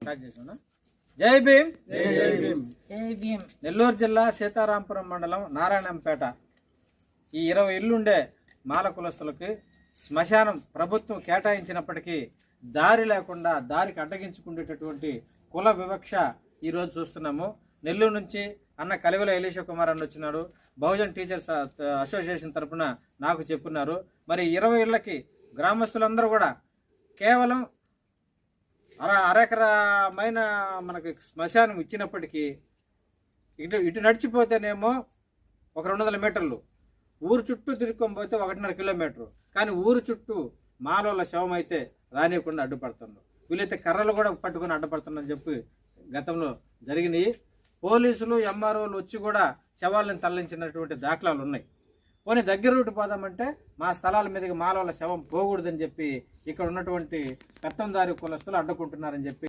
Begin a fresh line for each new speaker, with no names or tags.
జై భీమ్.
జై భీమ్.
నెల్లూరు జిల్లా సీతారాంపురం మండలం నారాయణంపేట ఈ 20 ఇళ్లుండే మాల కులస్తులకి శ్మశానం ప్రభుత్వం కేటాయించినప్పటికీ దారి లేకుండా దారికి అడ్డగించుకునేటటువంటి కుల వివక్ష ఈరోజు చూస్తున్నాము. నెల్లూరు నుంచి అన్న కలివెల ఎలీషా కుమార్ అన్న వచ్చినాడు. బహుజన్ టీచర్స్ అసోసియేషన్ తరఫున నాకు చెప్పున్నారు. మరి 20 ఇళ్లకి గ్రామస్తులందరూ కూడా కేవలం అరెకరమైన మనకి శ్మశానం ఇచ్చినప్పటికీ ఇటు నడిచిపోతేనేమో ఒక 200 మీటర్లు, ఊరు చుట్టూ తిరుక్కొని పోతే 1.5 కిలోమీటరు. కానీ ఊరు చుట్టూ మాలోళ్ళ శవం అయితే రానియకుండా అడ్డుపడుతున్నారు. వీళ్ళైతే కర్రలు కూడా పట్టుకొని అడ్డుపడుతున్నారని చెప్పి గతంలో జరిగినాయి. పోలీసులు ఎంఆర్ఓలు వచ్చి కూడా శవాలను తరలించినటువంటి దాఖలాలు ఉన్నాయి. పోనీ దగ్గర రూటు పోదామంటే మా స్థలాల మీదకి మాలోళ్ళ శవం పోకూడదని చెప్పి ఇక్కడ ఉన్నటువంటి పెత్తందారి కులస్తులు అడ్డుకుంటున్నారని చెప్పి